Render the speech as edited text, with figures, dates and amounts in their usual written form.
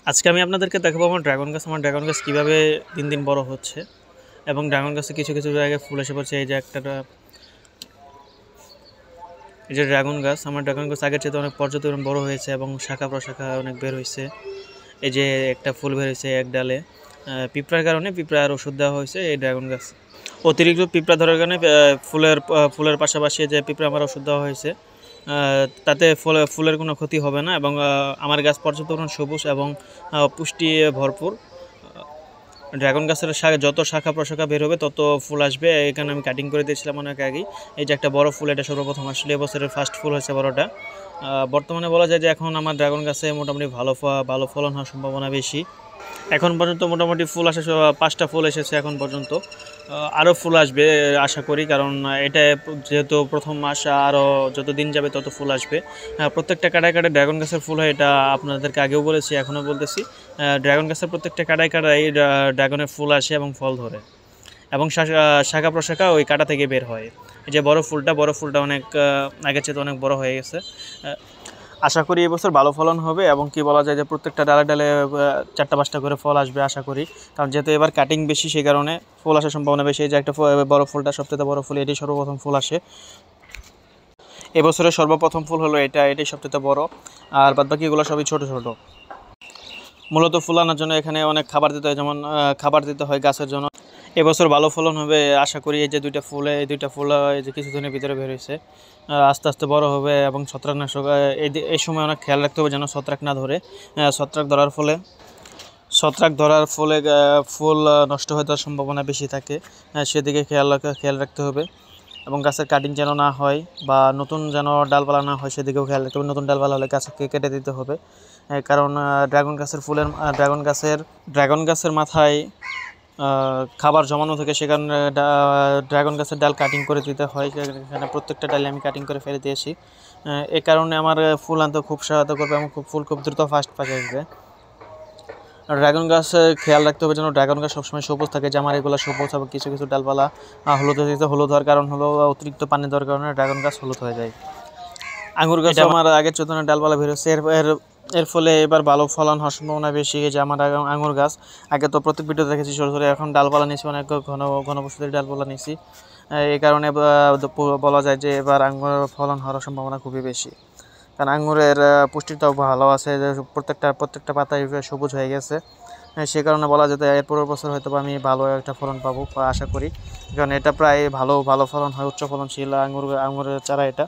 আজকে আমি আপনাদেরকে দেখাবো আমার ড্রাগন গাছ কীভাবে দিন দিন বড় হচ্ছে এবং ড্রাগন গাছে কিছু কিছু জায়গায় ফুল এসে পড়ছে। এই যে এই যে আমার ড্রাগন গাছ আগের চেয়ে অনেক পর্যটন বড় হয়েছে এবং শাখা প্রশাখা অনেক বের হয়েছে। এই যে একটা ফুল বের হয়েছে এক ডালে, পিঁপড়ার কারণে পিঁপড়ার ওষুধ দেওয়া হয়েছে এই ড্রাগন গাছ। অতিরিক্ত পিঁপড়া ধরার কারণে ফুলের পাশাপাশি যে পিঁপড়া আমার ওষুধ দেওয়া হয়েছে, তাতে ফুলের কোনো ক্ষতি হবে না এবং আমার গাছ পর্যাপ্ত সবুজ এবং পুষ্টি ভরপুর। ড্রাগন গাছের যত শাখা প্রশাখা বের হবে তত ফুল আসবে। এখানে আমি কাটিং করে দিয়েছিলাম অনেক আগেই। এই যে একটা বড় ফুল, এটা সর্বপ্রথম আসলে এবছরের ফার্স্ট ফুল হয়েছে বড়টা। বর্তমানে বলা যায় যে এখন আমার ড্রাগন গাছে মোটামুটি ভালো ফলন হওয়ার সম্ভাবনা বেশি। এখন পর্যন্ত মোটামুটি ফুল আসে 5টা ফুল এসেছে এখন পর্যন্ত। আরও ফুল আসবে আশা করি, কারণ এটা যেহেতু প্রথম মাস, আরও যত দিন যাবে তত ফুল আসবে। প্রত্যেকটা কাটায় কাটায় ড্রাগন গাছের ফুল হয়, এটা আপনাদেরকে আগেও বলেছি, এখনও বলতেছি। ড্রাগন গাছের প্রত্যেকটা কাটায় কাটায় ড্রাগনের ফুল আসে এবং ফল ধরে এবং শাখা প্রশাখা ওই কাটা থেকে বের হয়। এই যে বড় ফুলটা অনেক আগের চেয়ে অনেক বড় হয়ে গেছে। আশা করি এবছর ভালো ফলন হবে এবং কি বলা যায় যে প্রত্যেকটা ডালে ডালে 4টা 5টা করে ফল আসবে আশা করি, কারণ যেহেতু এবার কাটিং বেশি সেই কারণে ফুল আসার সম্ভাবনা বেশি। এই যে একটা বড় ফুলটা, সবচেয়ে বড় ফুল, এটি সর্বপ্রথম ফুল আসে এবছরের সর্বপ্রথম ফুল হলো এটাই সবচেয়ে বড়, আর বাদবাকিগুলো সবই ছোট ছোট। মূলত ফুল আনার জন্য এখানে অনেক খাবার দিতে হয়, যেমন খাবার দিতে হয় গাছের জন্য। এবছর ভালো ফলন হবে আশা করি। এই যে এই দুইটা ফুল এই যে কিছুদিনের ভিতরে বের হয়েছে, আস্তে আস্তে বড় হবে এবং ছত্রাকনাশক এই সময় অনেক খেয়াল রাখতে হবে যেন ছত্রাক না ধরে। ছত্রাক ধরার ফলে ফুল নষ্ট হয়ে যাওয়ার সম্ভাবনা বেশি থাকে, সেদিকে খেয়াল রাখতে হবে এবং গাছের কাটিং যেন না হয় বা নতুন যেন ডালপালা না হয় সেদিকেও খেয়াল রাখতে হবে। নতুন ডালপালা হলে গাছকে কেটে দিতে হবে, কারণ ড্রাগন গাছের মাথায় খাবার জমানো থাকে, সে কারণে ড্রাগন গাছের ডাল কাটিং করে দিতে হয়। এখানে প্রত্যেকটা ডালে আমি কাটিং করে ফেলে দিয়েছি। এই কারণে আমার ফুল আনতে খুব সহায়তা করবে এবং ফুল খুব দ্রুত ফাস্ট পাকে আসবে। ড্রাগন গাছ খেয়াল রাখতে হবে যেন ড্রাগন গাছ সবসময় সবুজ থাকে, যে আমার এগুলো সবুজ এবং কিছু কিছু ডালপালা হলুদ হয়ে যেতে। হলুদ হওয়ার কারণ হলো অতিরিক্ত পানি দেওয়ার কারণে ড্রাগন গাছ হলুদ হয়ে যায়। আঙুর গাছ আমার আগের চোদ্দনের ডালপালা বেরোচ্ছে, এর ফলে এবার ভালো ফলন হওয়ার সম্ভাবনা বেশি। যে আমার আঙুর গাছ আগে তো প্রত্যেক ভিডিও দেখেছি ছোটো ছোটো, এখন ডালপালা নিয়েছি অনেক ঘন বসতির ডালপালা নিয়েছি। এই কারণে বলা যায় যে এবার আঙুর ফলন হওয়ার সম্ভাবনা খুবই বেশি, কারণ আঙুরের পুষ্টিটাও ভালো আছে, যে প্রত্যেকটা পাতায় সবুজ হয়ে গেছে। সে কারণে বলা যেত এর পরের বছর হয়তো আমি ভালো একটা ফলন পাবো আশা করি, কারণ এটা প্রায় ভালো ফলন হয়, উচ্চ ফলনশীল আঙুরের চারা এটা।